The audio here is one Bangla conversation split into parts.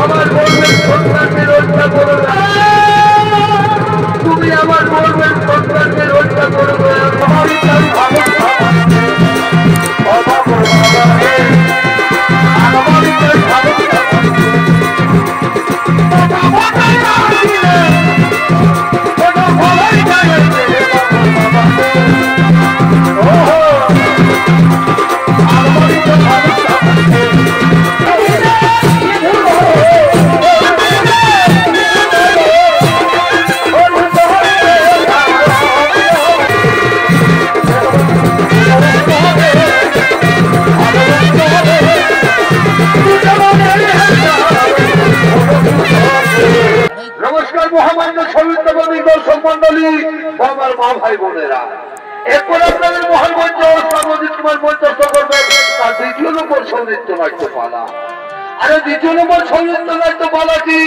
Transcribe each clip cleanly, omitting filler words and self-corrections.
আমার বলবেন সন্তানকে রক্ষা করবে, তুমি আমার বলবেন সন্তানকে রক্ষা করবে। আমারই তাই ভালো আমারই তাই ভালো মহামান্য সমিতি দর্শক মন্ডলী ও আমার মা ভাই বোনেরা, এরপর আপনাদের মহান মঞ্চ সাংবাদিক কুমার মঞ্চস্থ করবেন তার দ্বিতীয় নম্বর সৌনৃত্য নাট্য পালা। আরে দ্বিতীয় নম্বর সৌনৃত্য নাট্য পালাটি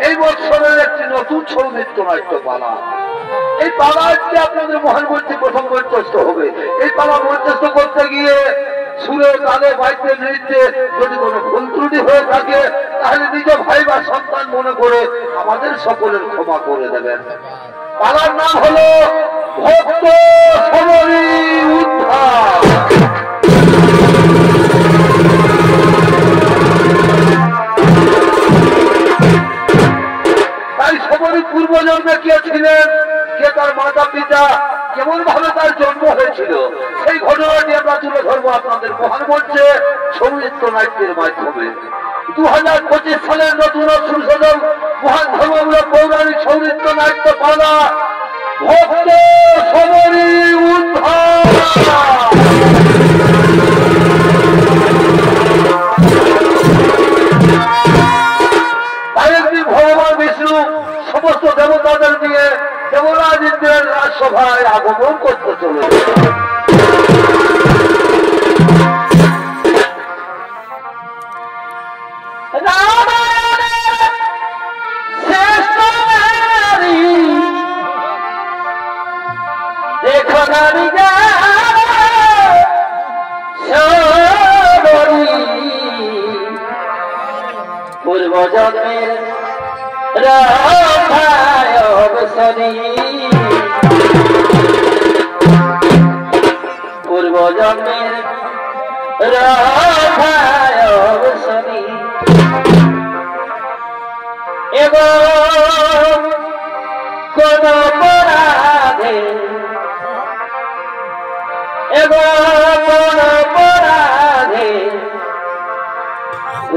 এই বছরের একটি নতুন সৌনৃত্য নাট্য পালা। এই পালা আজকে আপনাদের মহান মঞ্চে প্রথম মঞ্চস্থ হবে। এই পালা মঞ্চস্থ করতে গিয়ে সুরে তালে বাইতে নৃত্যে যদি কোনো ভুল ত্রুটি হয়ে থাকে তাহলে নিজ ভাই বা সন্তান মনে করে আমাদের সকলের ক্ষমা করে দেবেন। পালার নাম হলো ভক্ত সমরী উদ্ধার। তাই সমরী পূর্বজন্মে কে ছিলেন, কে তার মাতা পিতা, কেমন ভাবে তার জন্ম হয়েছিল, সেই ঘটনাটি আমরা তুলে ধরবো আপনাদের মহান মঞ্চে সৌনৃত্য নাট্যের মাধ্যমে। 2025 সালের নতুন সংশোধন মহান ধর্মমূলক পৌরাণিক সৌনৃত্য নাট্য পালা ভক্ত সমরী উদ্ধার। আরেকদিন ভগবান বিষ্ণু সমস্ত দেবতাদের নিয়ে দেবরাজ ইন্দ্রের রাজসভায় আগমন করতে চলেছে। দেখো নারী পূর্ব জন্মের রাধায় অবসরী, পূর্ব জন্মের রাধায় অবসরী এবং কোন অপরাধে এবং কোন অপরাধে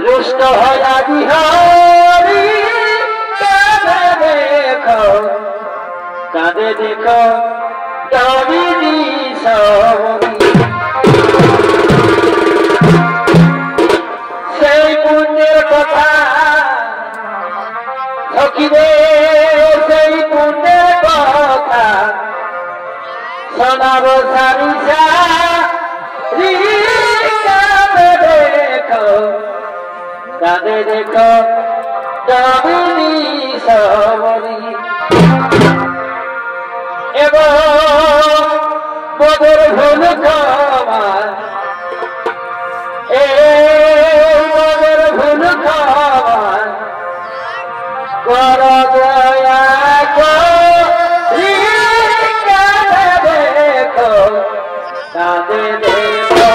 রুষ্ট হয় আজি হরি। কাঁদে দেখো দাবিনী সমরী, সেই পুণ্যের কথা সখিরে, সেই পুণ্যের কথা শোনাব সারি সারি। কাঁদে দেখো কাঁদে দেখো দাবিনী সমরী এবং বদর ভুল ক্ষমা, বদর ভুল ক্ষমা কর দয়া করি। কাঁদে দেখো কাঁদে দেখো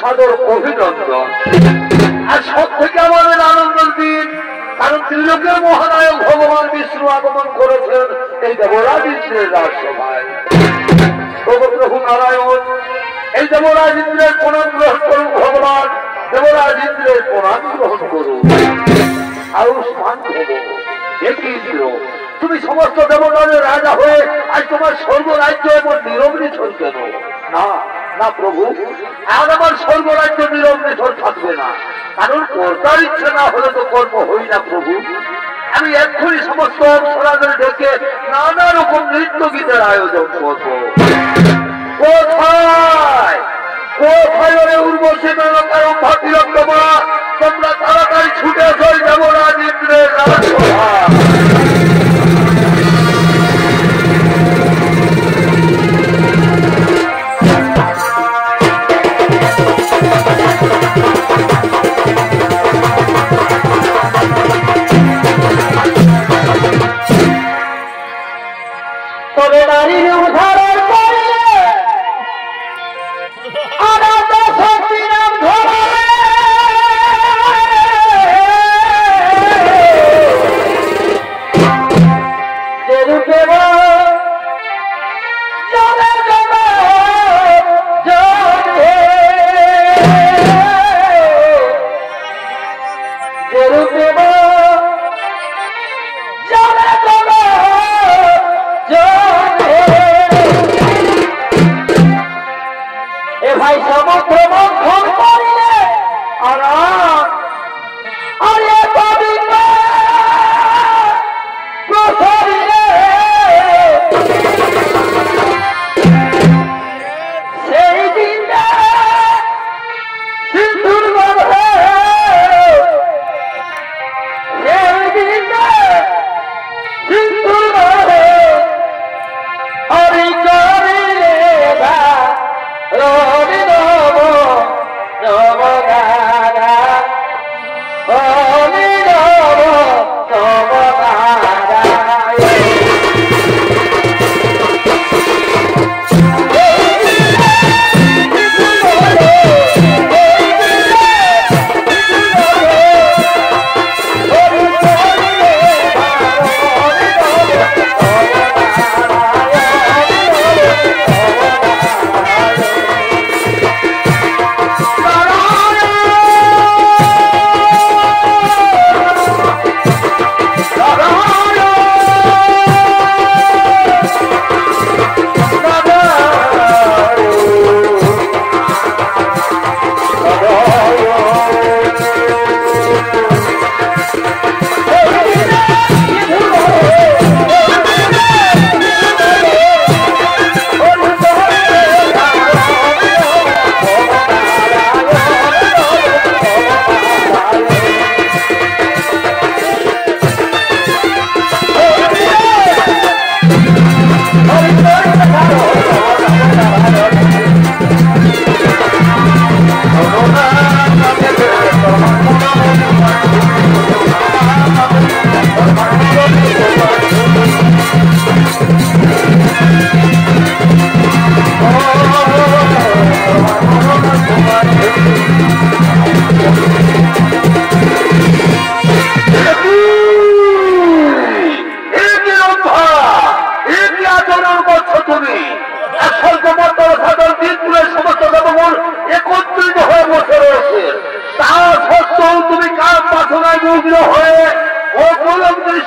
সাদর অভিনন্দন। আর সব থেকে আমাদের আনন্দের দিন, কারণ ত্রিলোকের মহানায়ক ভগবান বিষ্ণু আগমন করেছেন এই দেবরাজ ইন্দ্রের রাজসভায়। প্রভু নারায়ণ এই দেবরাজ ইন্দ্রের প্রণাম গ্রহণ করুন। ভগবান দেবরাজ ইন্দ্রের প্রণাম গ্রহণ করুন। আয়ুষ্মান ভব। ইন্দ্র, তুমি সমস্ত দেবতাদের রাজা হয়ে আজ তোমার স্বর্গরাজ্য এমন নীরব নিছল কেন? না না প্রভু, আর আমার স্বর্গরাজ্য নীরব নিছল থাকবে না, কারণ কর্তার ইচ্ছে না হলে তো কর্ম হই না প্রভু। আমি এক্ষুনি সমস্ত অপ্সরাদের ডেকে নানা রকম নৃত্য গীতের আয়োজন করব। কোথায় কোথায় ওরে উর্বশী মেনকারম ভাতিরক্তমা, তোমরা তাড়াতাড়ি ছুটে চল দেবরাজ ইন্দ্রের রাজসভা। তবে নারীর উদাহরণ করলে আনন্দ শক্তি নাম ধরাবে, যে রূপে জবে জবে জবে, যে রূপে জবে জবে এ ভাই সমুদ্র মন্থন করিলে আরে পবিত্র প্রসারিলে, সেই দিন সিন্ধুর গর্ভে, সেই দিন সিন্ধুর গর্ভে হরি করিলে রবি নব নব দাদা হরি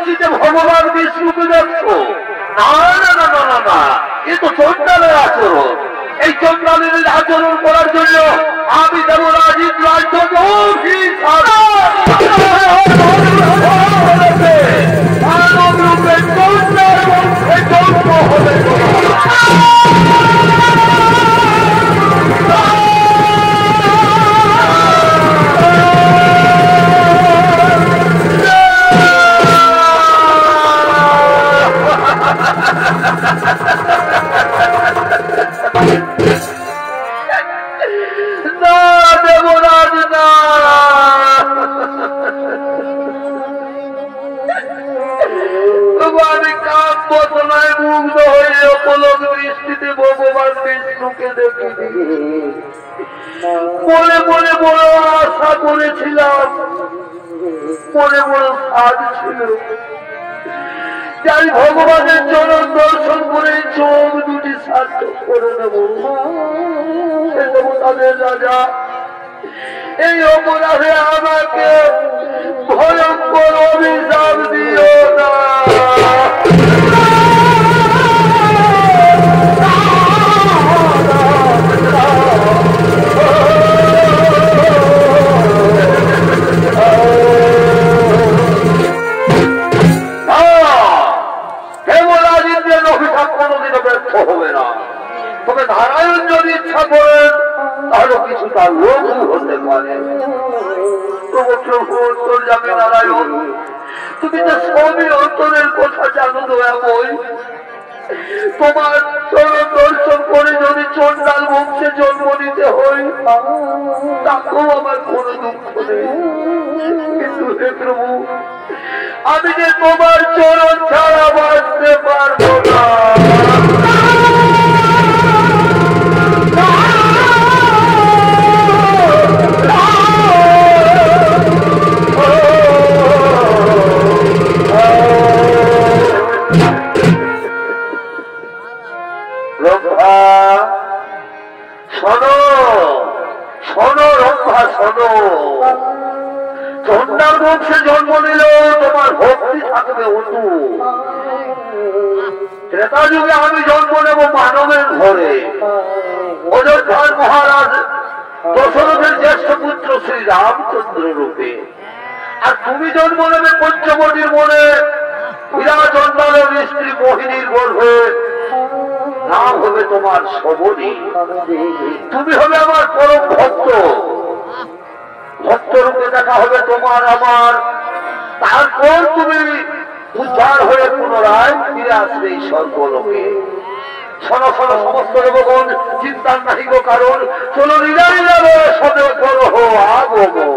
দৃষ্টিতে ভগবান বিষ্ণুকে দেখছো? না না না না না না, এ তো চন্ডালের আচরণ। এই চন্ডালের আচরণ করার জন্য আমি দেবরাজ ইন্দ্রাজ মানব রূপে চন্ডার বংশে জন্ম হবে। মুগ্ধ হয়ে অপলক দৃষ্টিতে ভগবান বিষ্ণুকে দেখিনি। মনে মনে বড় আশা করেছিলাম, মনে বড় সাজ ছিল, যাই ভগবানের চরণ দর্শন করে চোখ দুটি সার্থক করে নেব। তাদের রাজা, এই অপরাধে আমাকে ভয়ঙ্কর অভিশাপ দিও না। হবে না, তবে নারায়ণ যদি ইচ্ছা করেন তাহলে কিছু তার লোক হতে পারে। যাবে নারায়ণ, তুমি তো সবই অন্তরের কথা জানো দয়াময়। তোমার চরণ দর্শন করে যদি চন্ডাল বংশে জন্ম নিতে হয় তাকেও আমার কোনো দুঃখ নেই, কিন্তু হে প্রভু, আমি যে তোমার চরণ ছাড়া বাঁচতে পারবো না। চন্ডাল বংশে জন্ম নিলেও তোমার ভক্তি থাকবে অটু। ত্রেতা যুগে আমি জন্ম নেব মানবের ঘরে, অযোধ্যার মহারাজ দশরথের জ্যেষ্ঠ পুত্র শ্রী রামচন্দ্র রূপে। আর তুমি জন্ম নেবে পঞ্চবটির মনে হীরা চন্ডালের স্ত্রী মোহিনীর গর্ভে। নাম হবে তোমার সবরী। তুমি হবে আমার পরম ভক্ত, ভক্ত রূপে দেখা হবে তোমার আমার। তারপর তুমি উদ্ধার হয়ে পুনরায় ফিরে আসবে এই স্বর্গলোকে। শোনো শোনো সমস্ত দেবগণ, চিন্তার নাহিব কারণ, চলো হৃদয় যাবে সদে করো আগমন।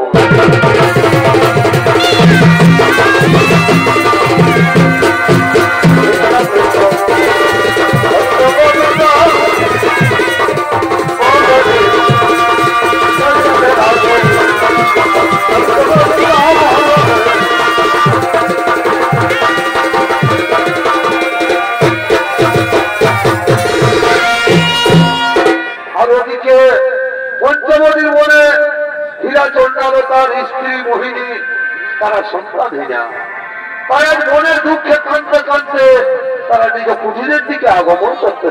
পঞ্চবটির মনে হীরা চন্ডাল তার স্ত্রী মোহিনী তারা সন্তানহীনা। তারা মনের দুঃখে কাঁদতে কাঁদতে তারা নিজ কুটিরের দিকে আগমন করতে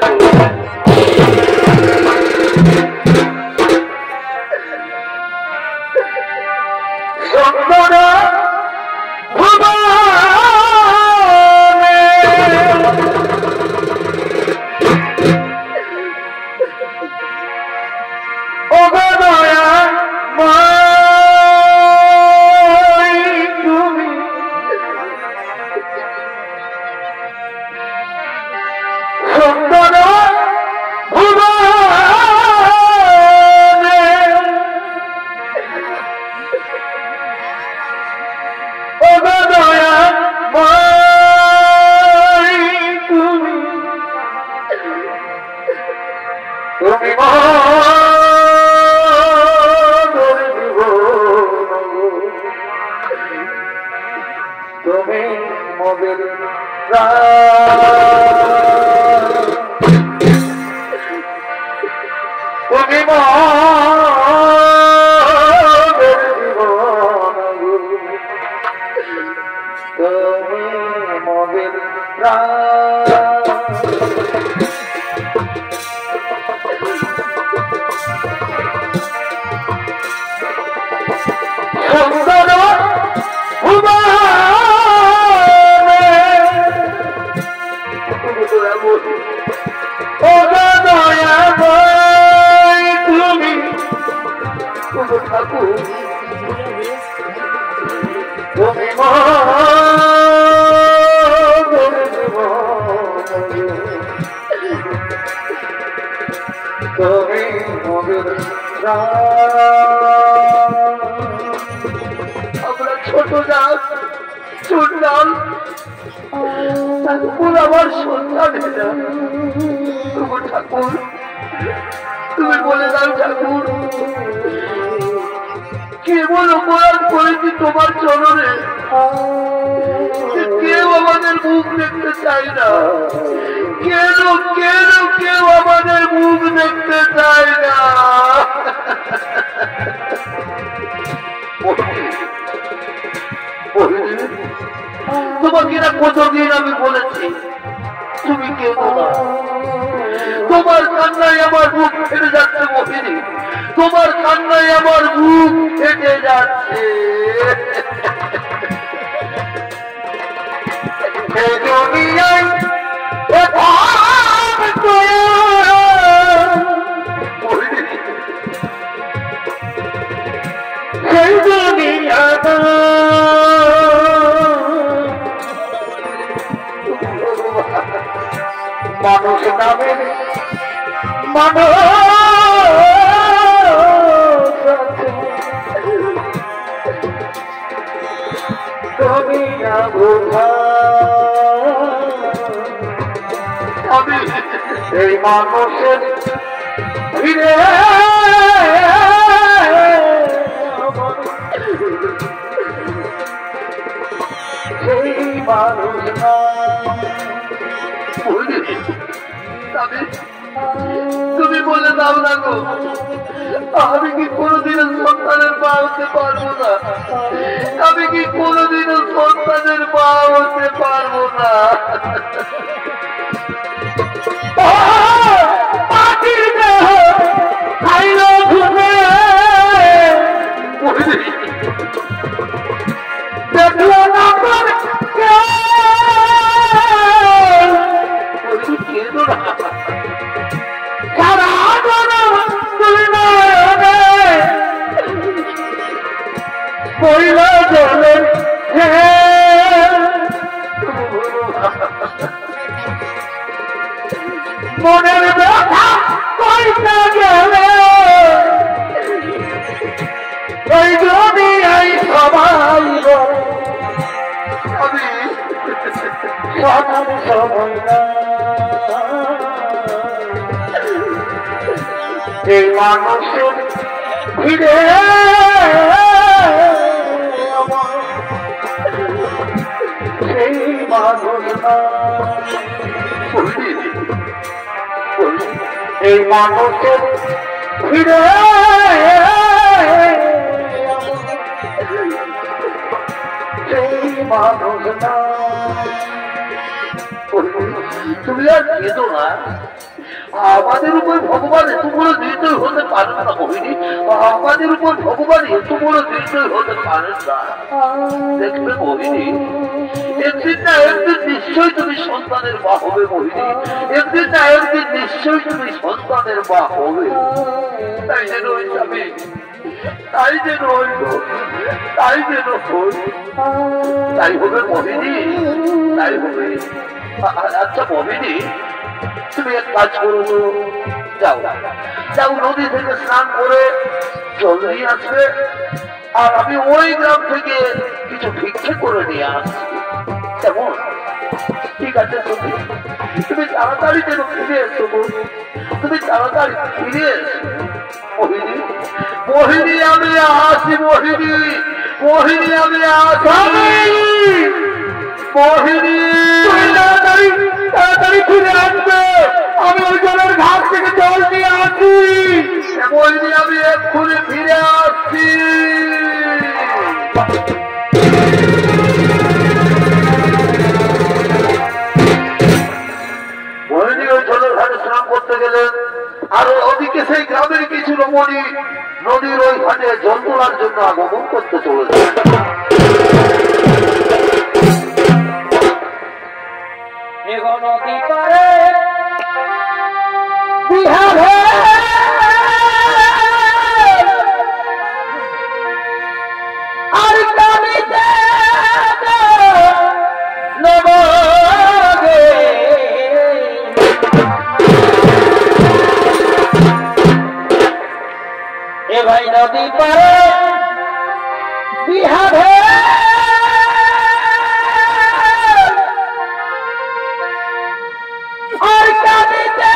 তুমি মগের তুমি মগের জীবন তুমি আমরা ছোট জাত চুন্ডাল ঠাকুর আমার সন্তান ঠাকুর তুমি বলে দাও ঠাকুর কেবল অপরাধ করেছি তোমার চরণে কেউ আমাদের মুখ দেখতে চায় না কেন কেন কেউ আমাদের মুখ দেখতে চায় না তোমাকে না কতদিন আমি বলেছি তুমি কেঁদো না তোমার কান্নায় আমার বুক ফেটে যাচ্ছে মোহিনী তোমার কান্নায় আমার বুক ফেটে যাচ্ছে মানুষ নামে মানুষ তুমি না বোঝা আমি এই মানুষের ফিরে সেই মানুষ না তুমি বলে দাও না গো আমি কি কোনোদিনও সন্তানের মা হতে পারবো না আমি কি কোনোদিনও সন্তানের মা হতে পারবো না দেখলো না কেঁদো না পয়লা জলে মনের ব্যথা কইতে গেলে ওই দুনিয়ায় সবাই আমি সমান সময় না এই মানুষের ভিড়ে সেই মানুষ না এই মানুষের ভিড়ে সেই মানুষ না তুমি আর কেঁদো না আমাদের উপর ভগবান এত বড় নির্দয় হতে পারেন না মোহিনী আমাদের উপর ভগবান এত বড় নির্দয় হতে পারেন না দেখবে মোহিনী একদিন না একদিন নিশ্চয়ই তুমি সন্তানের মা হবে মোহিনী একদিন না একদিন নিশ্চয়ই তুমি সন্তানের মা হবে তাই যেন আমি তাই যেন হইল তাই যেন হইল তাই হবে মোহিনী তাই হবে আচ্ছা মোহিনী তুমি এক কাজ করো যাও যাও নদী থেকে স্নান করে জল নিয়ে আসবে আর আমি ওই গ্রাম থেকে কিছু ভিক্ষে করে নিয়ে আসছি কেমন ঠিক আছে তুমি তুমি তাড়াতাড়ি যেন ফিরে এসো তুমি তাড়াতাড়ি ফিরে এসো মোহিনী মোহিনী আমি আসি মোহিনী মোহিনী আমি আসি মোহিনী তাড়াতাড়ি ফিরে আসবে আমি ওই জলের ঘাট থেকে জল নিয়ে আসি মোহিনী আমি এক্ষুনি ফিরে আসছি মোহিনী ওই জলের ঘাটে স্নান করতে গেলেন আর ওদিকে সেই গ্রামের কিছু রমণী নদীর ওই ঘাটে জল তোলার জন্য আগমন করতে চলেছে নদী পারে বিহারে আর কামিতে নবগে নদী পারে বিহারে আর কাঁদিতে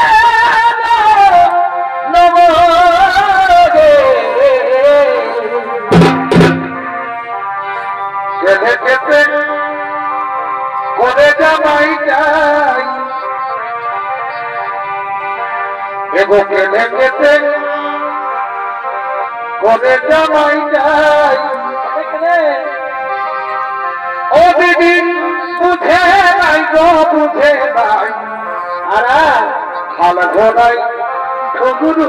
করে জামাই যাই এগো কেঁদে কেঁদে করে জামাই যাই ও দিদি বুঝে নাই গো বুঝে নাই আর হাল ঘোড়াই গুরু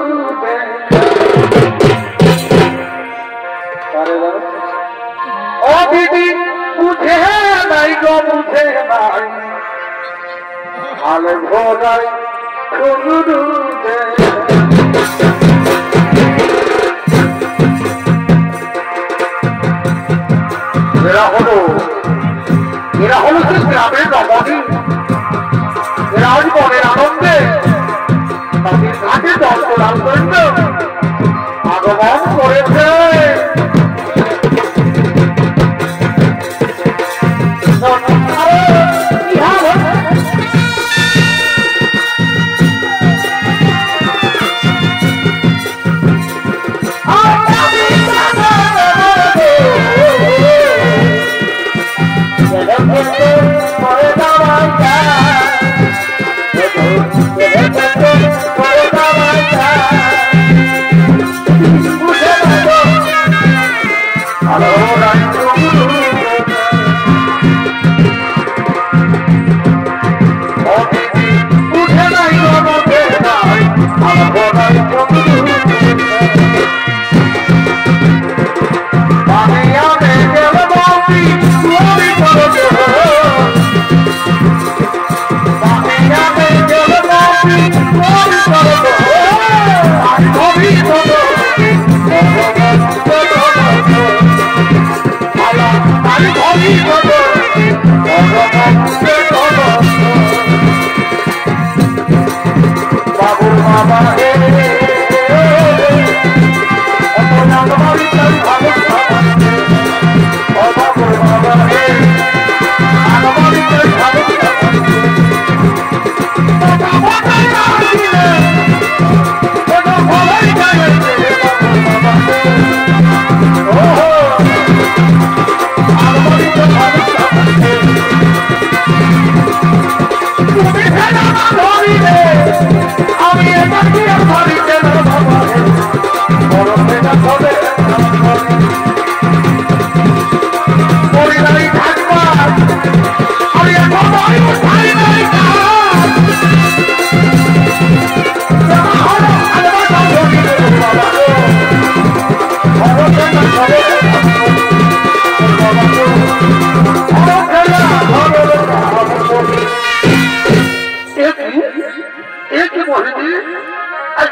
ও দিদি বুঝে নাই গো বুঝে নাই হাল ঘোড়াই গুরু এরা হলো কি গ্রামের রমণী এরা আজ মনের আনন্দে তাদের ঘাটে দর্শন করেন আগমন করেছে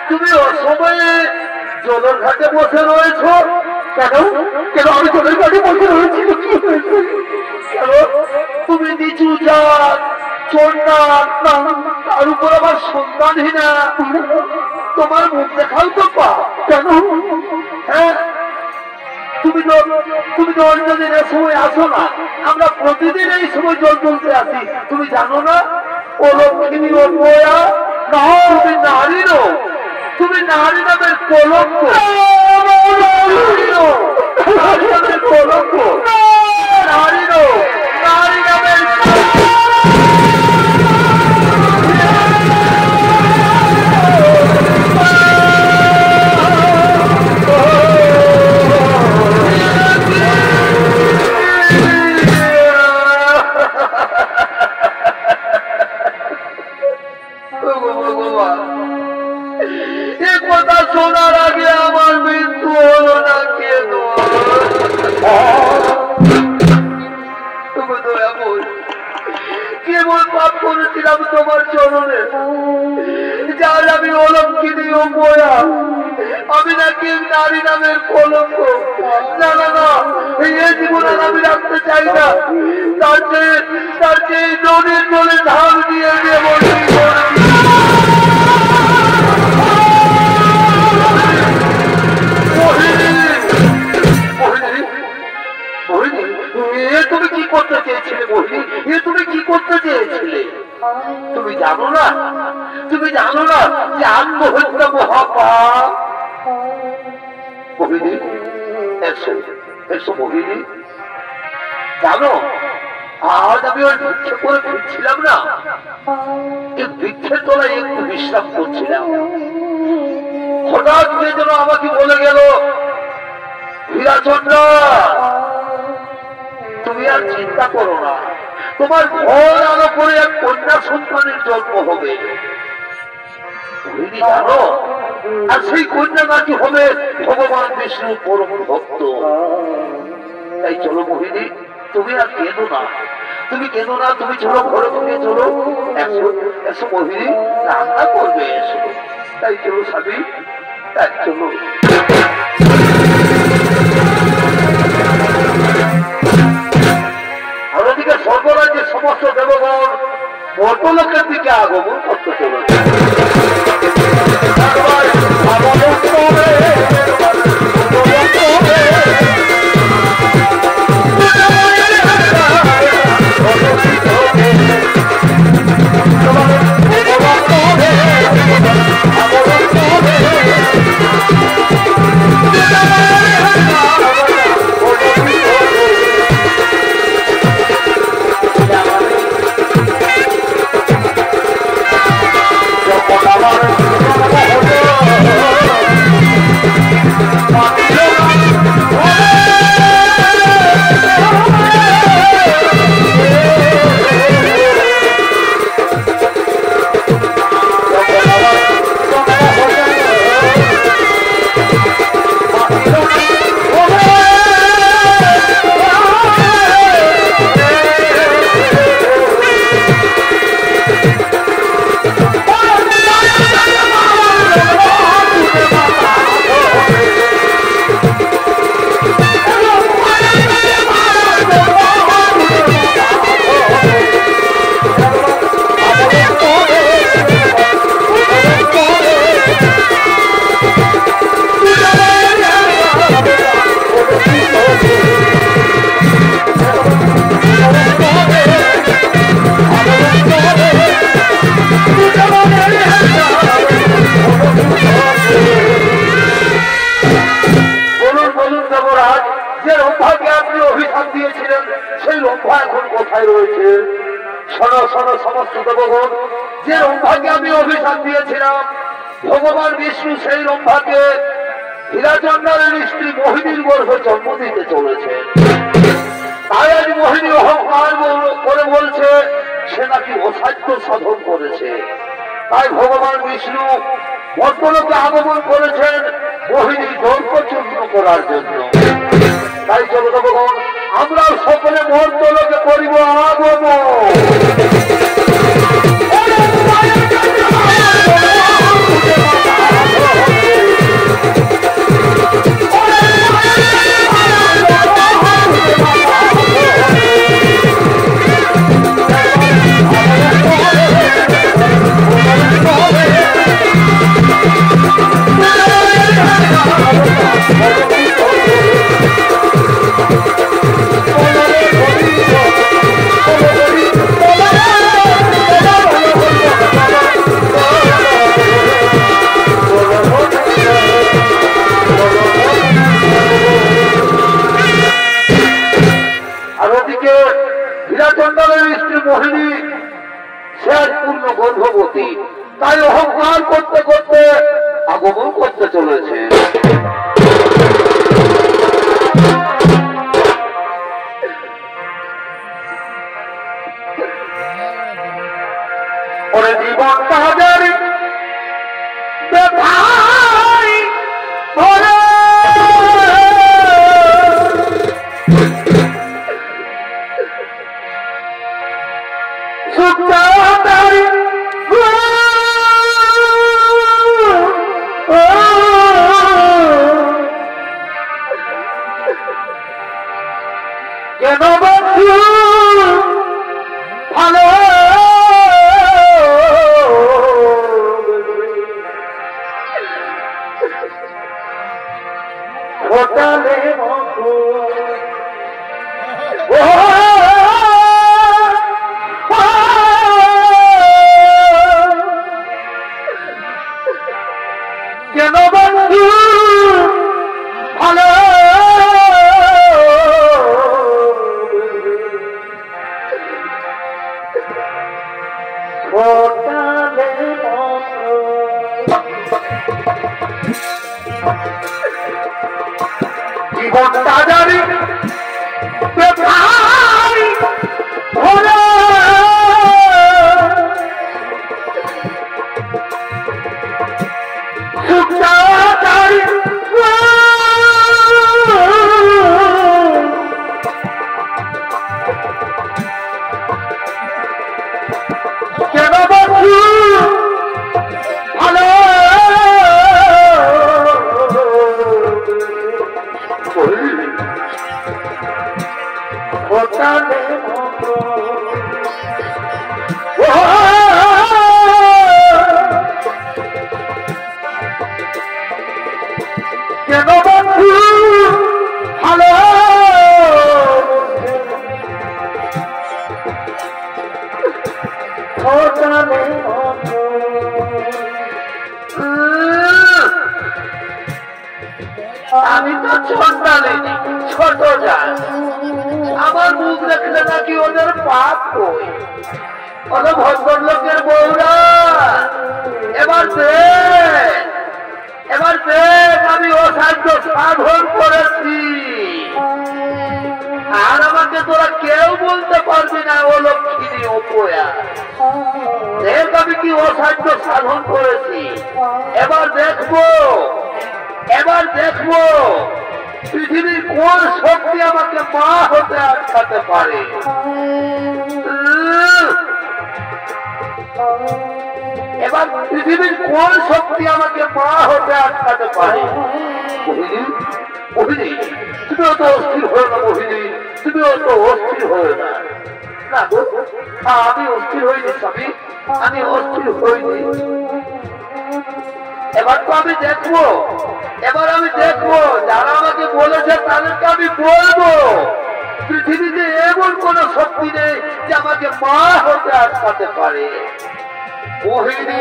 তুমি অসময়ে জলের ঘাটে বসে রয়েছ কেন কেন আমি জলের ঘাটে বসে রয়েছি কি হয়েছে কেন তুমি নিচু জাত চোরনাথ তার উপর আবার সন্তানহীনা তোমার মুখ দেখাও তো পা কেন হ্যাঁ তুমি তো অন্য দিনের সময় আসো না আমরা প্রতিদিন এই সময় জল তুলতে আসি তুমি জানো না ও লক্ষ্মী ও বয়া না তুমি নারী নামের কলঙ্ক নারী নামের কলঙ্ক নারী নামের শোনার আগে আমার মৃত্যু হলো না কেন তুমি তো কেমন পাপ করেছিলাম তোমার চরণে যার আমি অলঙ্কিনী ও বয়া আমি নাকি নারী নামের কলঙ্ক না না না এই জীবন আমি রাখতে চাই না তার চেয়ে নদীর জলে ধান দিয়ে দিয়ে বলি মোহিনী মোহিনী, এ তুমি কি করতে চেয়েছিলে মোহিনী? এ তুমি কি করতে চেয়েছিলে? তুমি জানো না, তুমি জানো না যে আত্মহত্যা মহাপাপ? মোহিনী এসো, এসো মোহিনী। জানো আজ আমি ওই ভিক্ষে করে ফিরছিলাম না, এই বৃক্ষের তলায় একটু বিশ্রাম করছিলাম, হঠাৎ করে যেন আমাকে বলে গেল, হীরাচন্দ্র তুমি আর চিন্তা করো না, তোমার ঘর আলো করে এক কন্যা সন্তানের জন্ম হবে। জানো, আর সেই কন্যা নাকি হবে ভগবান বিষ্ণুর পরম ভক্ত। তাই চলো মোহিনী, তুমি আর কেঁদো না, তুমি কেঁদো না, তুমি চলো ঘরে ঢুকে চলো। এসো এসো মোহিনী, রান্না করবে এসো। তাই চলো স্বামী, তাই চলো। আর ওদিকে সর্বরাজ্যের সমস্ত দেবগণ মর্তলোকের দিকে আগমন করতে চলেছে। ভগবান বিষ্ণু সেই রম্ভাকে হীরাচন্দ্রের স্ত্রী মোহিনীর গর্ভে জন্ম দিতে চলেছে। তাই আজ মোহিনী অহংকার করে বলছে সে নাকি অসাধ্য সাধন করেছে। তাই ভগবান বিষ্ণু মর্তলোকে আগমন করেছেন মোহিনী দর্পচূর্ণ করার জন্য। তাই চলো ভগবান, আমরা সকলে মর্তলোকে করিব আগমন। গর্ভবতী, তাই অহংকার করতে করতে আগমন করতে চলেছে। ওরে জীবন তাদের ব্যথায় ভরা, কেন বন্ধু ভালো ফোটালে কেন বন্ধু ভালো আমি তো সন্তানে ছোট যান আমার মুখ দেখলে নাকি ওদের পাপ কই অত ভদ্রলোকের বউরা এবার দেখ আমি অসাধ্য সাধন করেছি আর আমাকে তোরা কেউ বলতে পারবি না ও লক্ষ্মী অপয়া দেখ আমি কি অসাধ্য সাধন করেছি এবার দেখবো পৃথিবীর কোন শক্তি আমাকে মা হতে আটকাতে পারে এবার পৃথিবীর কোন শক্তি আমাকে মা হতে আটকাতে পারে মোহিনী তুমি অত অস্থির হয়ে না মোহিনী তুমি অত অস্থির হয়ে না না গো আমি অস্থির হইনি স্বামী আমি অস্থির হইনি এবার তো আমি দেখবো যারা আমাকে বলেছে তাদেরকে আমি বলবো পৃথিবীতে এমন কোন শক্তি নেই যে আমাকে মা হতে আটকাতে পারে মোহিনী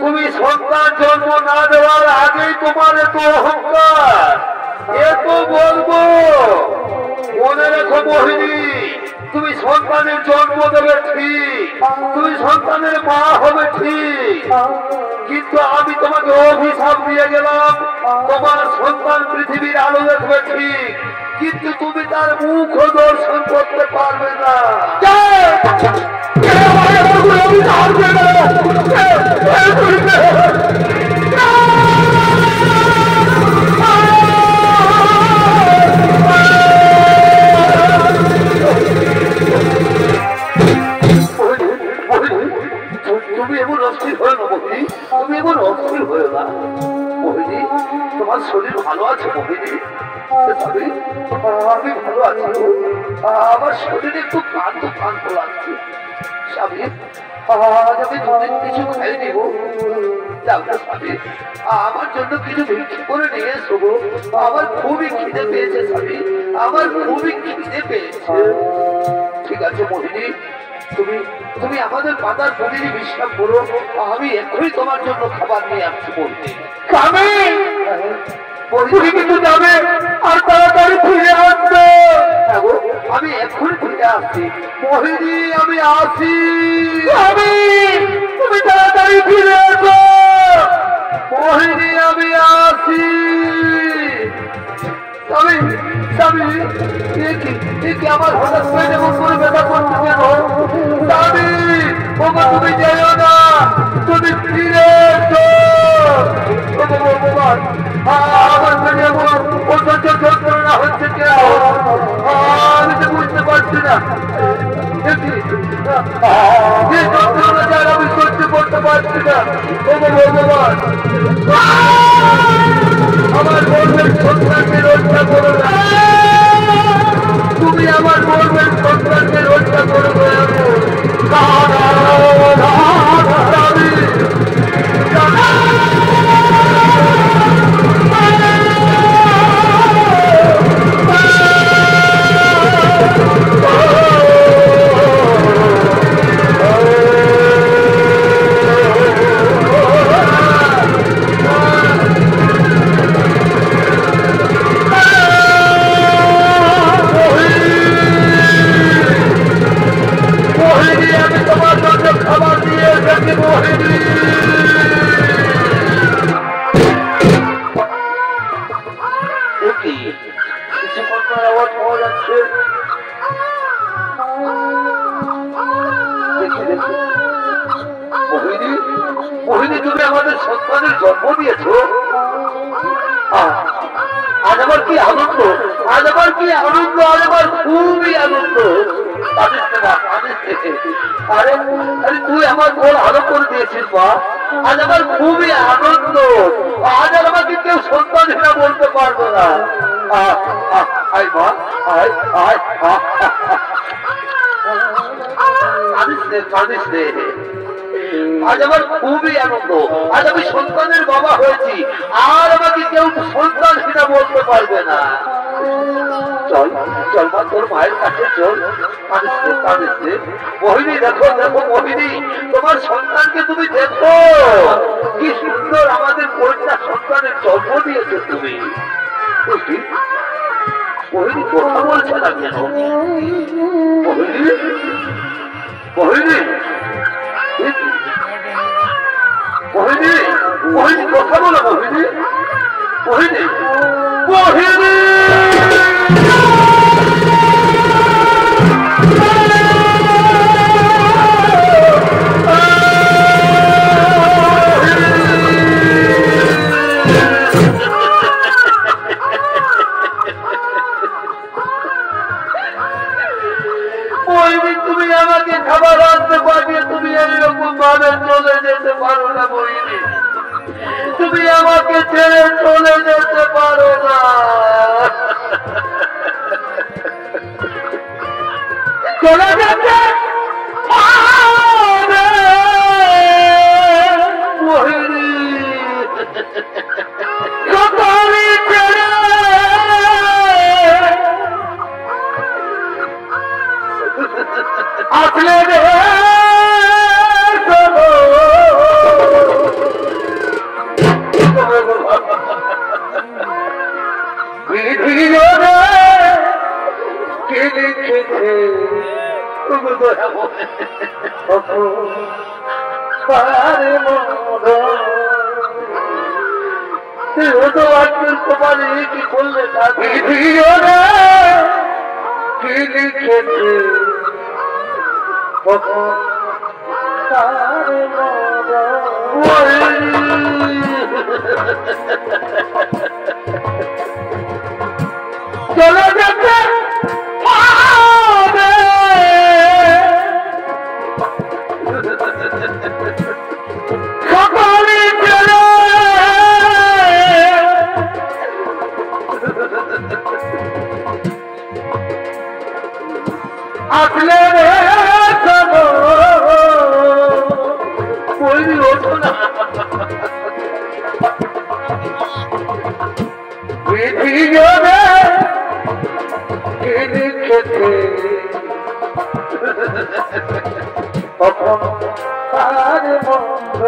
তুমি সন্তান জন্ম না দেওয়ার আগেই তোমার এত অহংকার এত বলবো মনে রেখো মোহিনী তুমি সন্তানের জন্ম দেবে ঠিক তুমি সন্তানের মা হবে ঠিক কিন্তু আমি তোমাকে অভিশাপ দিয়ে গেলাম তোমার সন্তান পৃথিবীর আলো দেখবে ঠিক কিন্তু তুমি তার মুখ দর্শন করতে পারবে না তুমি এমন অস্থির হয়ে না মোহিনী তুমি এমন অস্থির হয়ে না মোহিনী তোমার শরীর ভালো আছে মোহিনী আমি ভালো আছি আমার শরীরে একটু ক্লান্ত লাগছে স্বামী আজ আমি দুদিন কিছু খাই নিব স্বামী আমার জন্য কিছু ভিক্ষে করে নিয়ে এসো আমার খুবই খিদে পেয়েছে স্বামী আমার খুবই খিদে পেয়েছে ঠিক আছে মোহিনী তুমি আমাদের পাতার প্রতিদিন বিশ্রাম করো আমি এক্ষুনি তোমার জন্য খাবার নিয়ে আসছি মোহিনী কিন্তু যাবে আর তাড়াতাড়ি ফিরে আসবে আমি এক্ষুনি ফিরে আসছি মোহিনী আমি আসি তুমি তাড়াতাড়ি ফিরে আসো মোহিনী আমি আসি আমার হঠাৎ পেটে করে ব্যথা করতে কেন স্বামী ওগো তুমি যেও না তুমি ফিরে এসো ভগবান আমার পেটে অত্যন্ত যন্ত্রণা হচ্ছে কেন আমি তো বুঝতে পারছি না যে যন্ত্রণা যার আমি সহ্য করতে পারছি না ওগো ভগবান আমার বলবেন সন্তানকে রক্ষা করো না তুমি আমার বলবেন সন্তানকে রক্ষা করবে মোহিনী তুমি আমাদের সন্তানের জন্ম দিয়েছ আজ আমার কি আনন্দ আজ আমার খুবই আনন্দ আরে আরে তুই আমার গোল আরো করে দিয়েছিস মা আজ আমার খুবই আনন্দ আজ আর আমাকে কেউ সন্তান পারবো না। আয় মা, আয় আয়, কাঁদিস রে। আজ আমার খুবই আনন্দ, আজ আমি সন্তানের বাবা হয়েছি, আর আমাকে কেউ সন্তান সেটা বলতে পারবে না। চল চল মা, তোর মায়ের কাছে চল। কাঁদিস রে। মোহিনী, দেখো দেখো মোহিনী, তোমার সন্তানকে তুমি দেখো, কি সুন্দর আমাদের কন্যা সন্তানের জন্ম দিয়েছো তুমি। মোহিনী কথা বলছে না কেন? মোহিনী, মোহিনী, মোহিনী, মোহিনী কথা বলো। মোহিনী, মোহিনী, মোহিনী। তুমি আমাকে খাবার আনতে পাঠিয়ে তুমি এইরকম ভাবে চলে যেতে পারো না মোহিনী, তুমি আমাকে ছেড়ে চলে যেতে পারো না। চলে যেতে মোহিনী, সকলে ছেড়ে আসলে রে কে লিখেছে তোমার কি করলে কি লিখেছে চলে যেতে সকলে চলে আসলে মোহিনী ওঠো না। কখন তার মন্দ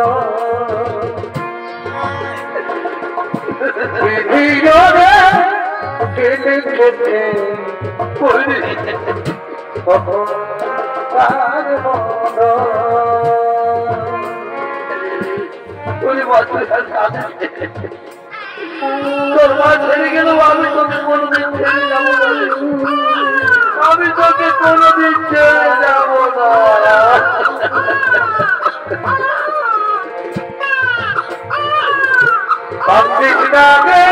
লিখেছে কখন তার মন্দ তোর মা ছেড়ে গেল, আমি তোকে কোনোদিন ছেড়ে যাবো না, আমি তোকে কোনোদিন ছেড়ে যাবো না। কান্দিস না রে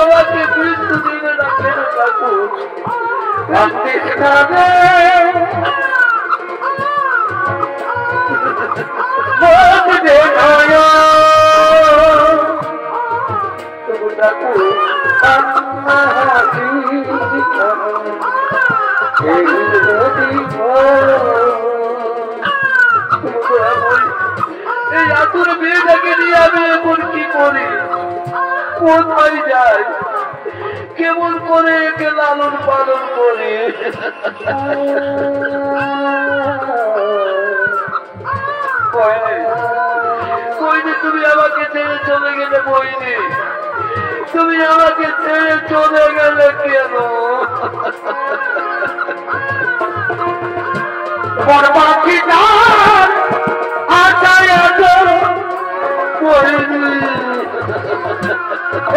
আমাকে মৃত্যু দিলে না কেন ঠাকুর? কান্দিস না রে এই আতুর মেয়েটাকে নিয়ে আমি এখন কি করি, কোথায় যাই, কেমন করে একে লালন পালন করি? মোহিনী, তুমি আমাকে ছেড়ে চলে গেলে মোহিনী, তুমি আমাকে ছেড়ে চলে গেলে কেন?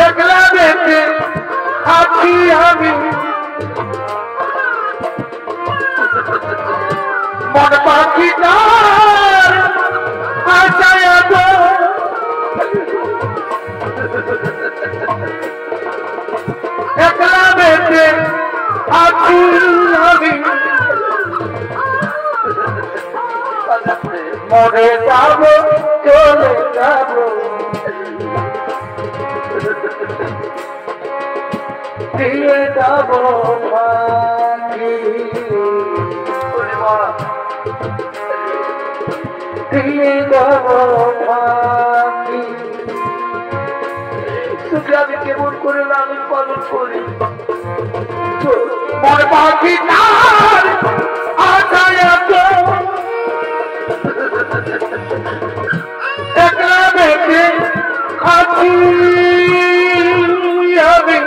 একলা দেখে আছি আমি মরে যাব চলে যাব দিয়ে যাব পাখি দিয়ে যাব পাখি তোকে আমি কেমন করে লালন পালন করি মোর পাখি তার আশায় একলা বেঁচে আছি আমি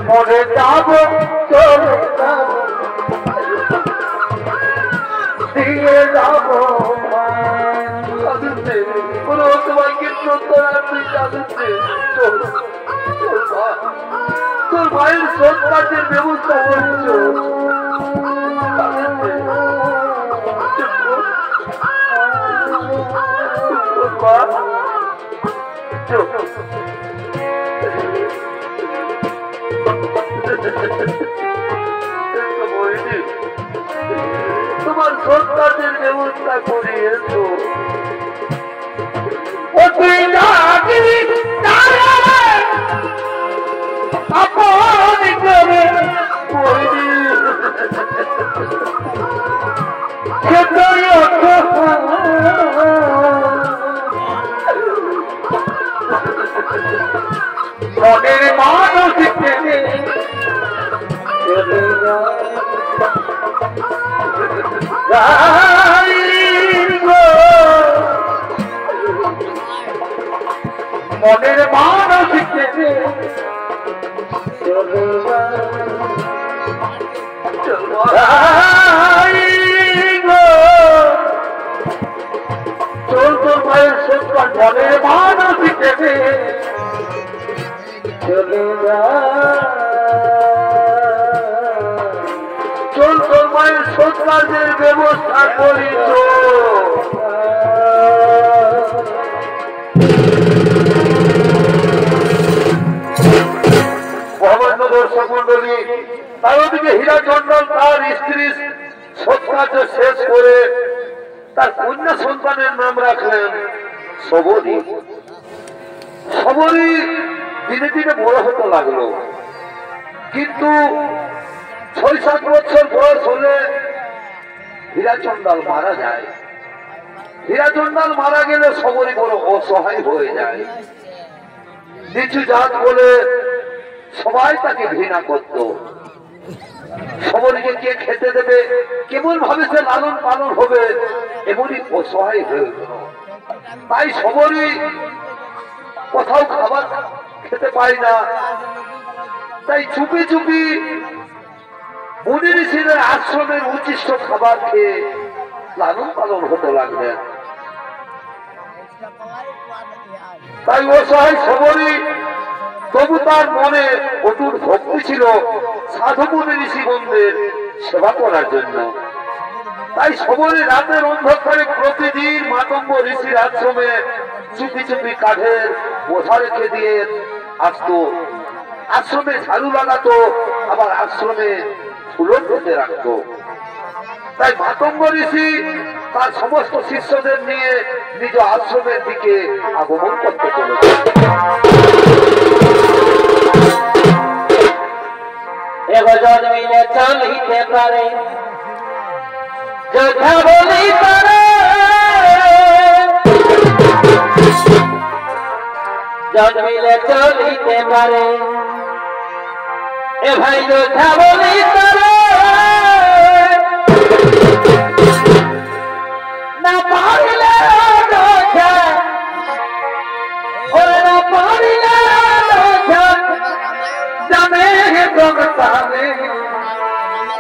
মরে যাব চলে যাব দিয়ে যাব কোনো তোমাকে প্রত্যয় আপনি জানতে তোর ভাইয়ের সৎ কাজের ব্যবস্থা করছো তোমার সৎ কাজের ব্যবস্থা করিয়েছো আপনি করে মনের মানসিক মনের মানসিক চল তোর ভাইয়ের সৎকার মনের মানসিক চলে যা চল তোর ভাইয়ের সৎকারের ব্যবস্থা করি তো দর্শক মন্ডলী তার ওদিকে হীরা চন্ডল তার স্ত্রী সৎকার্য শেষ করে তার কন্যা সন্তানের নাম রাখলেন সবরী। সবরী দিনে দিনে বড় হতে লাগলো, কিন্তু ৬-৭ বছর বয়স হলে হীরা চন্ডাল মারা যায়। হীরা চন্ডাল মারা গেলে সবরী বড় অসহায় হয়ে যায়। নিচু জাত বলে সবাই তাকে ঘৃণা করত। সবরীকে কে খেতে দেবে, কেমন ভাবে সে লালন পালন হবে, এমনই অসহায় হয়ে গেল। তাই সবরী কোথাও খাবার খেতে পায় না, তাই চুপি চুপি মুনি ঋষিদের আশ্রমের উচ্ছিষ্ট খাবার খেয়ে লালন পালন হতে লাগলেন। তাই অসহায় সবরী তবু তার মনে অটুট ভক্তি ছিল সাধু মুনি ঋষিগণদের সেবা করার জন্য। তাই সবরী রাতের অন্ধকারে প্রতিদিন মাতঙ্গ ঋষির আশ্রমে চুপি চুপি কাঠের বোঝা রেখে দিয়ে আসতো। আশ্রমে ঝাড়ু লাগাতো, আবার আশ্রমে ফুলও পেতে রাখতো। তাই মাতঙ্গ ঋষি তার সমস্ত শিষ্যদের নিয়ে নিজ আশ্রমের দিকে আগমন করতে চলেছে। এবার মিলে চলিতে পারে যোদ্ধা বলি পারে, জন্মিলে চলিতে পারে এ ভাই যোদ্ধা বলি পারে, না পারিলে যোদ্ধা ওরে না পারিলে যোদ্ধা জানে জগতানে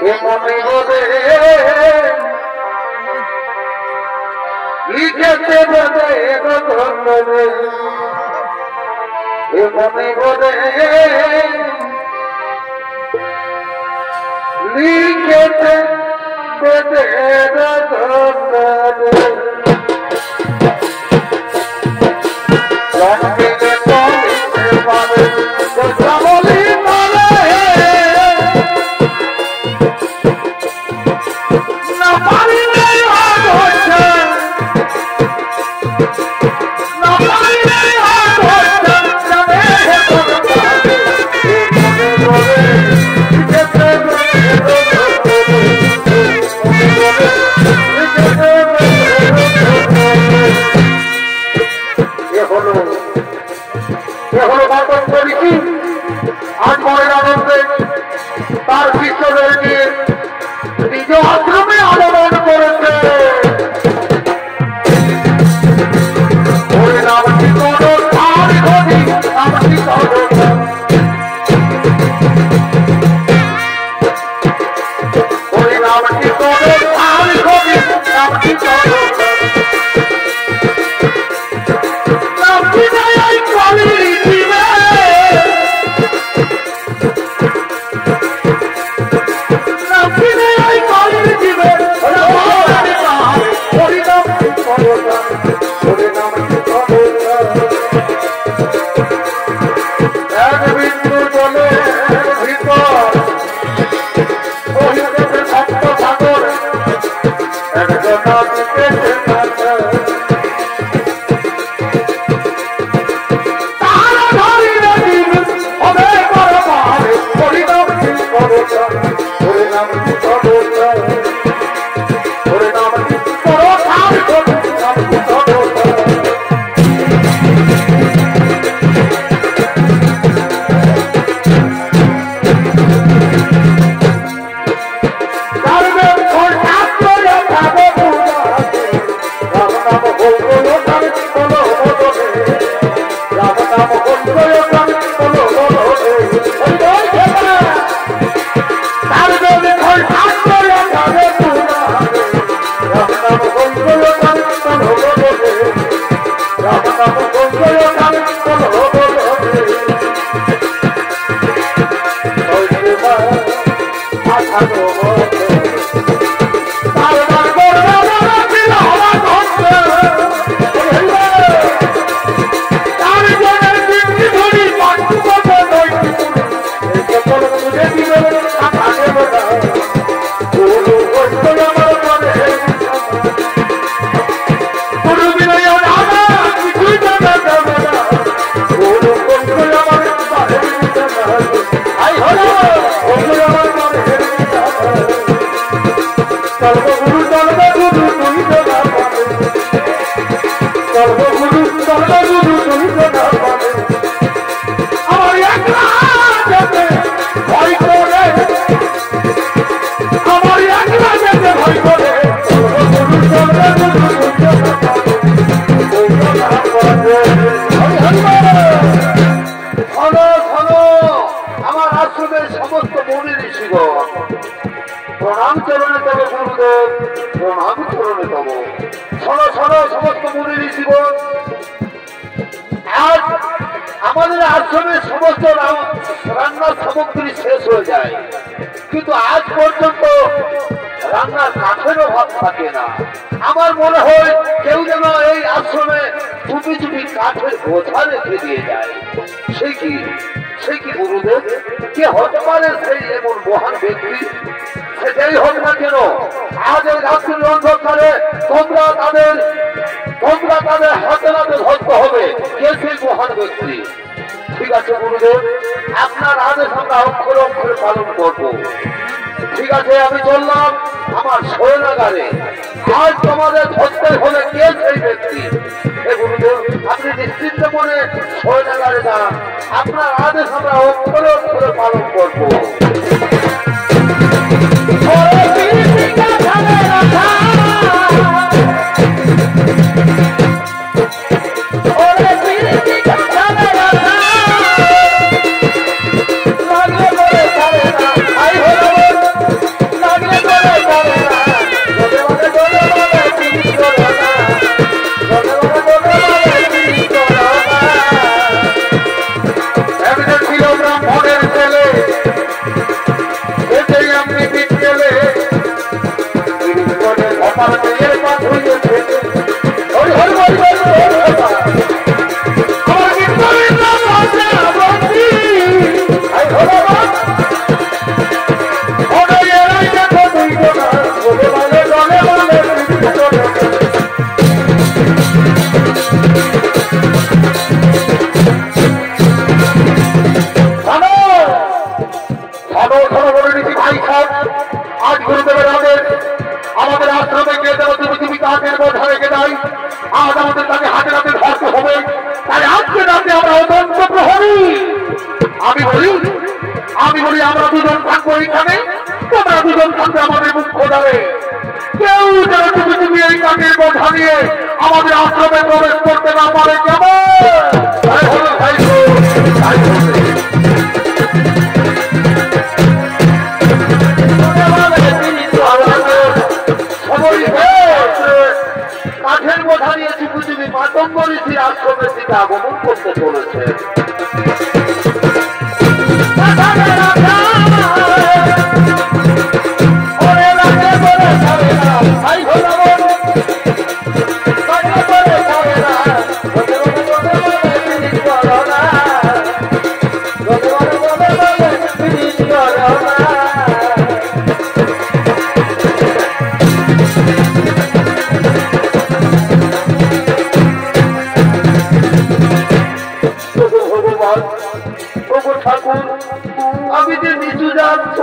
এ মনে বলে লিখেতে বলে গন্ধরে এ মনে বলে লিখেতে বলে গন্ধরে লম্বিলে চলিতে পারে যোদ্ধা বলি পারে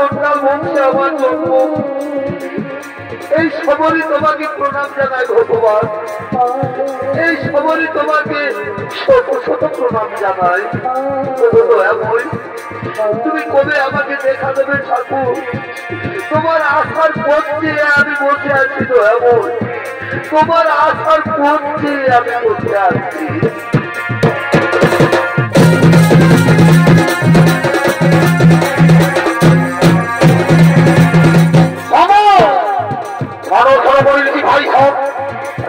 কোনকাল বংশে আমার জন্ম, এই সবরই তোমাকে প্রণাম জানাই ভগবান, এই সবরই তোমাকে শত শত প্রণাম জানাই। তুমি কবে আমাকে দেখা দেবে ঠাকুর? তোমার আশার পথ দিয়ে আমি বসে আছি দয়াময়, তোমার আশার পথ দিয়ে আমি বসে আছি।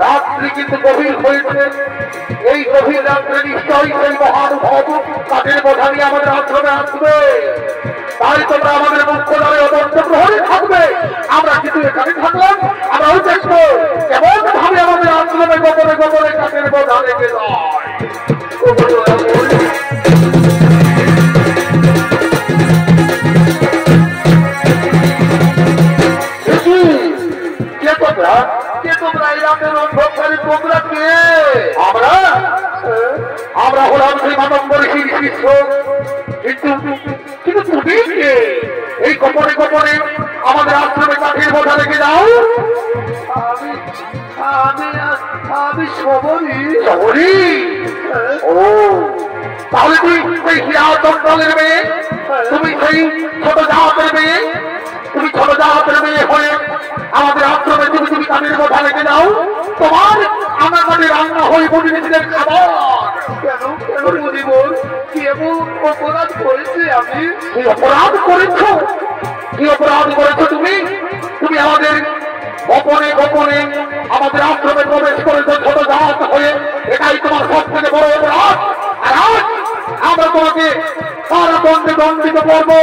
রাত্রি কিন্তু গভীর হয়েছে, এই গভীর রাত্রে নিশ্চয়ই সেই মহানুভব কাঠের বোঝা নিয়ে আমাদের আশ্রমে আসবে। তাই তোমরা আমাদের মুখ্য দ্বারে অদন্ত প্রহরী থাকবে। আমরা কিন্তু এখানে থাকলাম, আমরা ওই দেখবো কেমন ভাবে আমাদের আশ্রমে গোপনে গোপনে কাঠের বোঝা রেখে যায়। আমরা হলাম সেই মানব ঋষির শিষ্য, কিন্তু কিন্তু তুমি এই গোপনে গোপনে আমাদের আশ্রমে কাঠের বোঝা রেখে যাও। আমি সবরই সবরই। ও তাহলে তুই সেই হিরাচন্দ্রের মেয়ে, তুমি সেই ছোট জাহাজের মেয়ে, তুমি ছোট জাহাজের মেয়ে হয়ে আমাদের আশ্রমে তুমি তুমি কাঠের বোঝা রেখে যাও। তোমার আমার কাছে রান্না হয়ে পরিবেশনের খাবার। কেন কেন বলিব? কি এমন অপরাধ করেছে আমি? কি অপরাধ করেছ? কি অপরাধ করেছ তুমি? তুমি আমাদের গোপনে গোপনে আমাদের আশ্রমে প্রবেশ করেছ ছোট জাহাজ হয়ে, এটাই তোমার সব থেকে বড় অপরাধ। আর আজ আমরা তোমাকে কারাদণ্ডে দণ্ডিত করবো।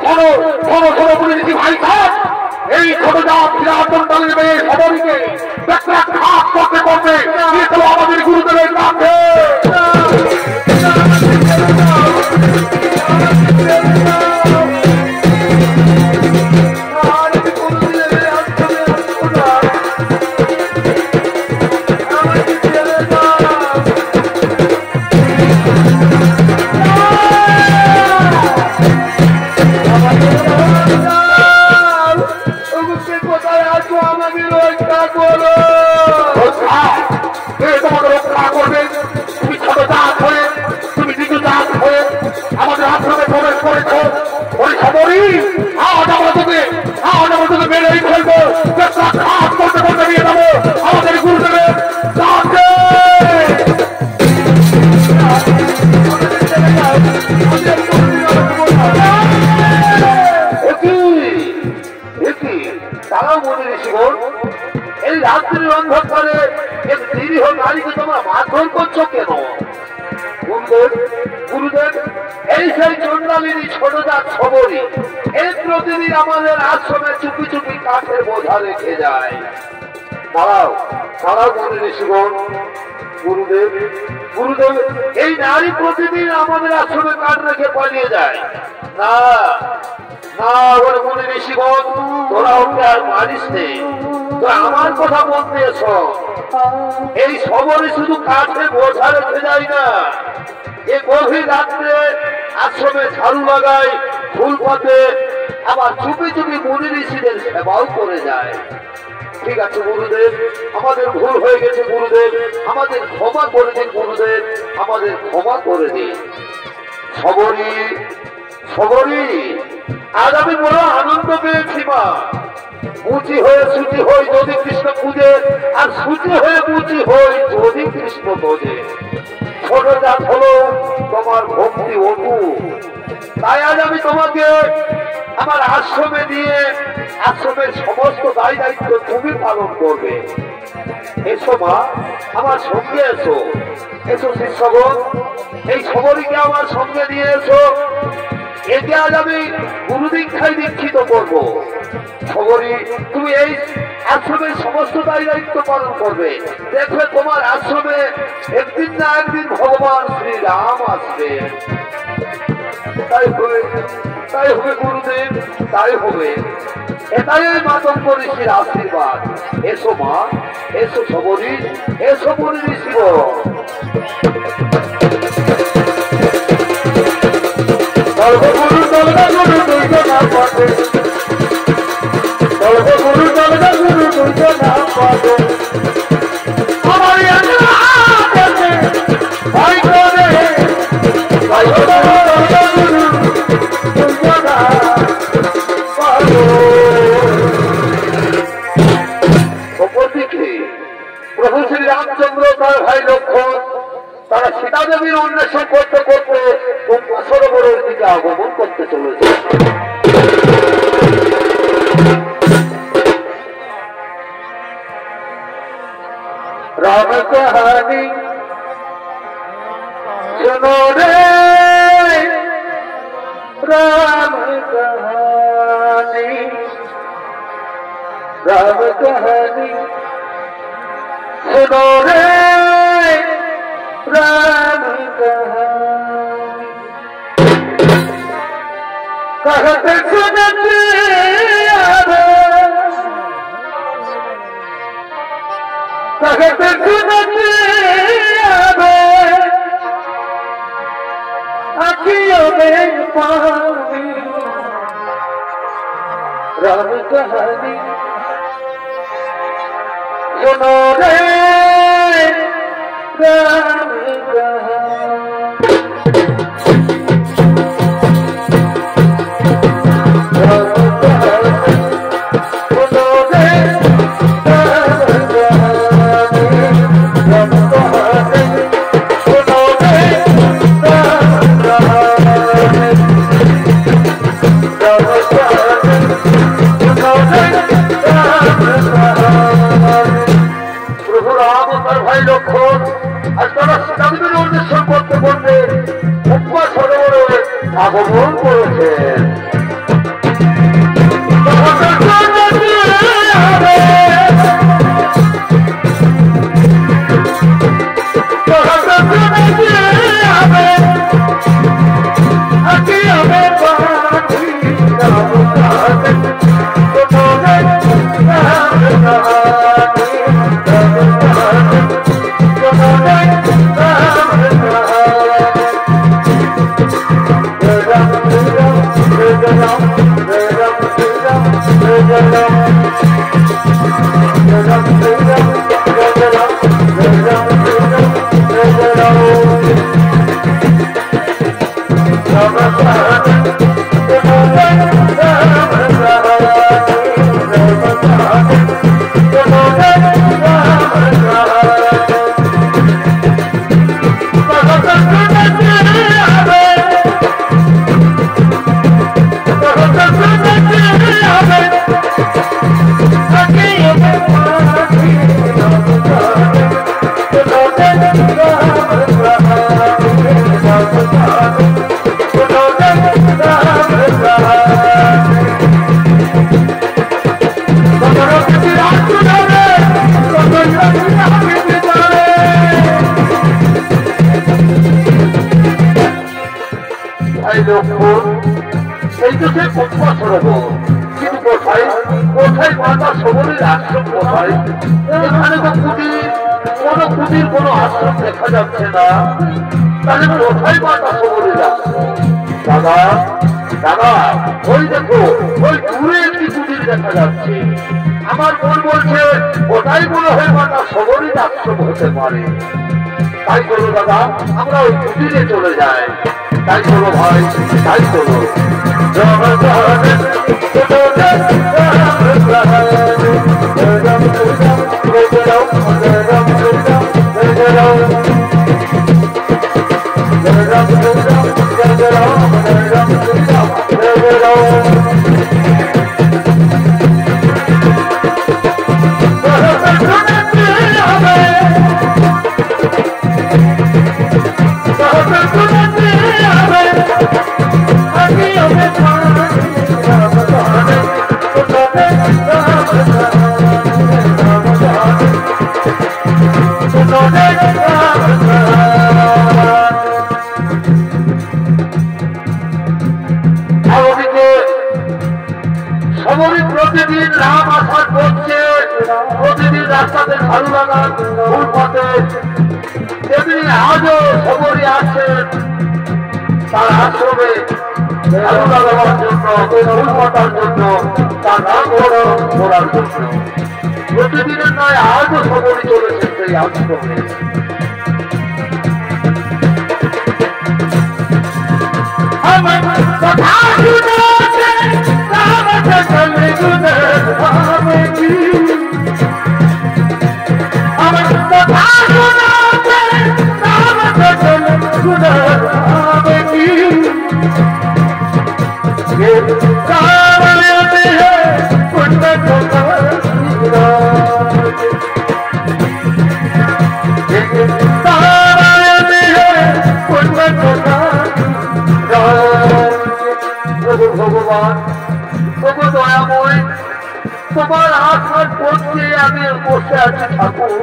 শোনো শোনো শোনো বলেছি ভাই সাহেব, এই ছোট জাহাজ হিরাচন্দ্রের মেয়ে সবরীকে ঘাত করতে করতে আমাদের গুরুদেবের কাছে। আমাদের আশ্রমে প্রবেশ করেছো, ওই সবরই আজ আমরা তোকে মেরেই ফেলবো, ঘাত করতে করতে নিয়ে যাবো আমাদের গুরুদেবের কাছে। তারাও মনে ঋষিগণ, এই রাত্রির অন্ধকারে এক নিরীহ নারীকে তোমরা মারধর করছো কেন? গুরুদেব, এই সেই চন্ডালিনী ছোট জাত সবরী এই প্রতিদিন আমাদের আশ্রমে চুপি চুপি কাঠের বোঝা রেখে যায়। দাঁড়াও দাঁড়াও মনে ঋষিগণ। গুরুদেব গুরুদেব, এই নারী প্রতিদিন আমাদের আশ্রমে কাঠ রেখে পালিয়ে যায়। না না ওর মনে ঋষিগণ, তোরা ওকে আর মারিস নে, তোরা আমার কথা বলতে এসো। এই সবরী শুধু কাঠে বোঝা রেখে যায় না, এই গভীর রাত্রে আশ্রমে ঝাড়ু লাগায়, ফুল পাতে, আবার চুপি চুপি মুনি ঋষিদের সেবাও করে যায়। ঠিক আছে গুরুদেব, আমাদের ভুল হয়ে গেছে গুরুদেব, আমাদের ক্ষমা করে দিন গুরুদেব, আমাদের ক্ষমা করে দিন। সবরী সবরী, আজ আমি বড় আনন্দ পেয়েছি মা। মুচি হয়ে সুচি হই যদি কৃষ্ণ পূজে, আর সুচি হয়ে মুচি হই যদি কৃষ্ণ বোঝে। ছোট জাত হলো তোমার ভক্তি অটু, তাই আজ আমি তোমাকে আমার আশ্রমে দিয়ে আশ্রমের সমস্ত দায় দায়িত্ব তুমি পালন করবে। এসো মা, আমার সঙ্গে এসো, এসো শিষ্যগণ, এই সবরীকে আমার সঙ্গে নিয়ে এসো। একে আজ আমি গুরু দীক্ষায় দীক্ষিত করবো। সবরী, তুমি এই আশ্রমের সমস্ত দায় দায়িত্ব পালন করবে। দেখবে তোমার আশ্রমে একদিন না একদিন ভগবান শ্রীরাম আসবে। তাই হবে গুরুদেব, তাই হবে। এটাই মাতঙ্গ ঋষির আশীর্বাদ। এসো মা, এসো সবরী, এসো মুনি ঋষিগণ। সর্বগুরু না পাবে সর্বগুরু জগৎগুরু দুজন না পাবে আমার আছে ভাই করে ভাই জগৎগুরু দুজন না পাবে অপরদিকে প্রভু শ্রী রামচন্দ্র তার ভাই লক্ষ্মণ তারা সীতা দেবীর অন্বেষণ করতে করতে গঙ্গা সরোবরের দিকে আগমন করতে চলেছে। राम कहानी सुनो रे राम कहानी सुनो रे राम कहानी कहते सुनते कहते सुनते अखियों में पानी राम कहानी सुनो रे राम আগমন করেছেন। কোথায় মাতা সবরের আশ্রম কোথায়? এখানে তো কোনো কুটির কোনো আশ্রম দেখা যাচ্ছে না। তাহলে কোথায় মাতা সবরের আশ্রম? দাদা দাদা, ওই দেখো, ওই দূরে একটি কুটির দেখা যাচ্ছে। আমার মন বলছে ওটাই মনে হয় মাতা সবরের আশ্রম হতে পারে। তাই চলো দাদা, আমরা ওই কুটিরে চলে যাই। তাই চলো ভাই, তাই চলো। প্রতিদিন রাম আসার করছে, প্রতিদিন রাস্তাতে ঝাড়ু লাগান, ফুল পাতে, তেমনি আজও সবরই আসছেন তার আশ্রমে আলু লাগাবার জন্য, ফুল পাতার জন্য, তার নাম করার জন্য প্রতিদিনের নয় আজও সবরই চলেছে সেই আশ্রমে। আমার কথা শুনেছে রামতে চলে গুণের ভাবে কি আমার কথা শুনেছে রামতে চলে গুণের ভাবে কি ये कामयाबी है उनका ভগবান তবু দয়াময় তোমার আশার পথে আমি বসে আছি ঠাকুর।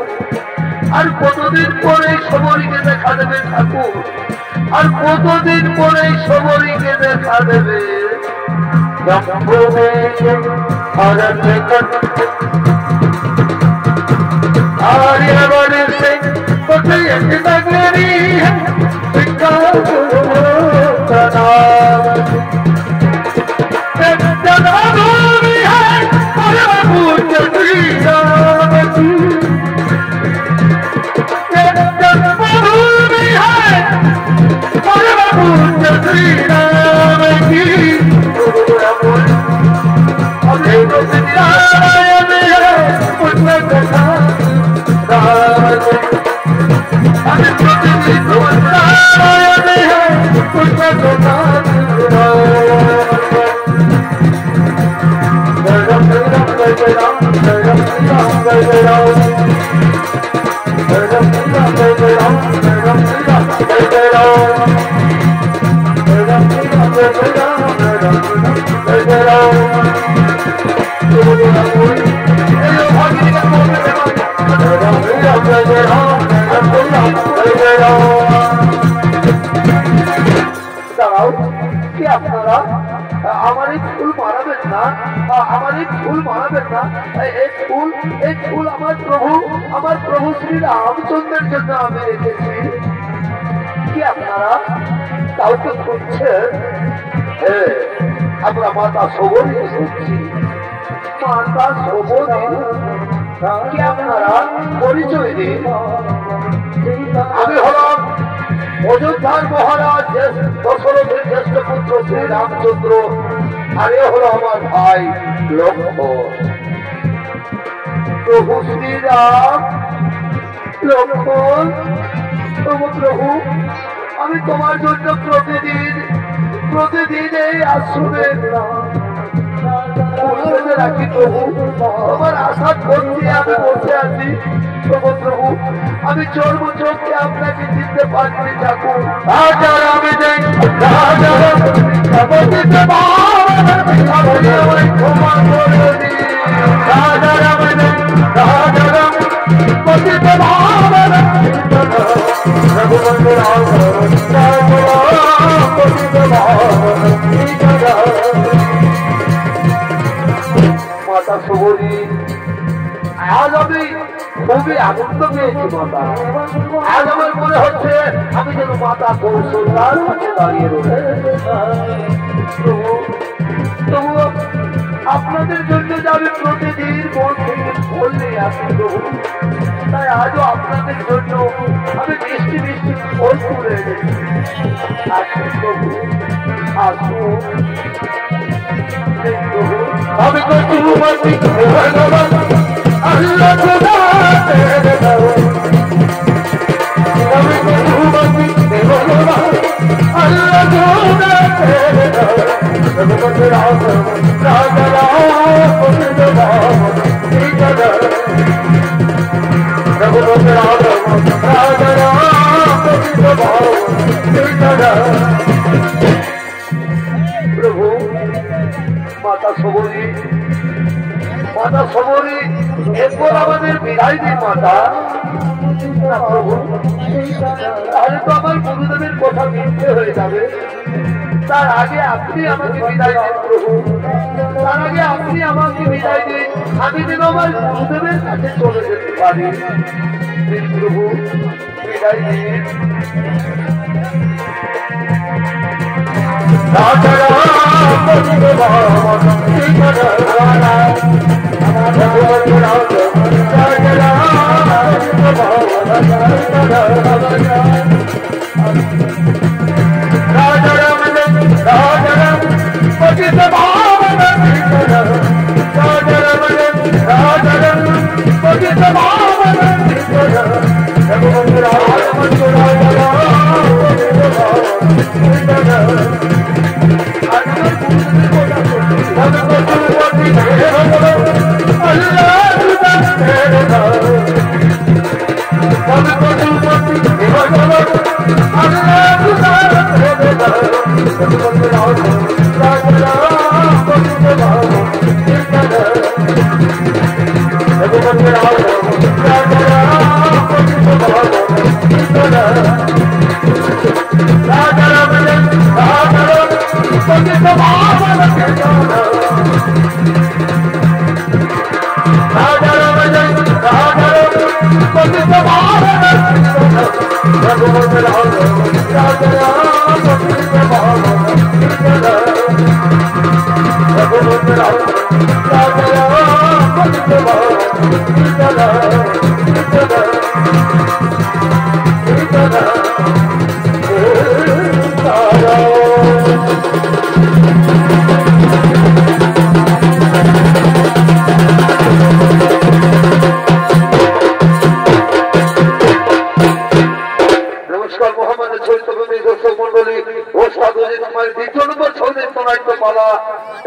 আর কতদিন পরে সবরীকে দেখা দেবে ঠাকুর, আর কতদিন পরে সবরীকে দেখা দেবে। आर्यवन से एक नगरी है जन्मभूमि है परमपूज्य श्री राम की जन्मभूमि है परमपूज्य श्री राम की नारायण है उनमें कथा नारायण है उनमें कथा আপনারা আমার এই ফুল মারাবেন না, আমার এই ফুল মারাবেন না। এই ফুল আমার প্রভু শ্রী রামচন্দ্রের জন্য আমি রেখেছি। কি আপনারা কাউকে খুঁজছেন? আমরা মাতা সবরী খুঁজছি, মাতা সবরী। কি আপনারা পরিচয় দিন? আমি হলাম অযোধ্যার মহারাজ দশরথের জ্যেষ্ঠ পুত্র শ্রী রামচন্দ্র, আর এ হলো আমার ভাই লক্ষ্মণ। প্রভু শ্রীরাম, লক্ষ্মণ, প্রভু আমি তোমার জন্য প্রতিদিন এই আশ্রমে রাখি প্রভু। তোমার আশা করছি আমি বসে আছি প্রভু। আমি চলবো চোখে আপনাকে চিনতে পারছি ঠাকুর। মাতা সবরী, আজ আমি খুবই আনন্দ পেয়েছি মাতা। আজ আমার মনে হচ্ছে আমি যেন মাতা কৌশল্যার কাছে দাঁড়িয়ে রয়েছি। তবু আপনাদের জন্য যে আমি প্রতিদিন মন থেকে বললে আসি প্রভু, তাই আজও আপনাদের জন্য আমি মিষ্টি মিষ্টি ফল তুলে এনেছি। আসুন প্রভু, আসুন প্রভু। আমি তো চুমতি ভগবান আল্লাহ খুদা তেরে দাও। আমি তো চুমতি ভগবান আল্লাহ খুদা তেরে দাও। ভগবান রাম রাজা রাম পবিত্র ভাব ঠিক আছে। ভগবান রাম রাজা রাম পবিত্র ভাব ঠিক আছে। প্রভু মাতা সবরী, মাতা সবরী এরপর আমাদের বিদায় দিন মাতা। প্রভু তাহলে তো আমার গুরুদেবের কথা মিথ্যে হয়ে যাবে। তার আগে আপনি আমাকে বিদায় দিন প্রভু, তার আগে আপনি আমাকে বিদায় দিন। আমি যেন আমার গুরুদেবের কাছে চলে যেতে পারি। প্রভু বিদায় দিন। রাজা রাম বলিবে বামন রাজা রাম রঘুপতি রাজা রাজা রাম বলিবে বামন রাজা রাম রাজা রাম বলিবে বামন রাজা রাম রাজা রাম বলিবে বামন রঘুপতি রাজা রাজা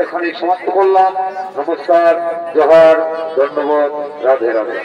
এখানে সমাপ্ত করলাম। নমস্কার, জোহার, ধন্যবাদ, রাধে রাধে।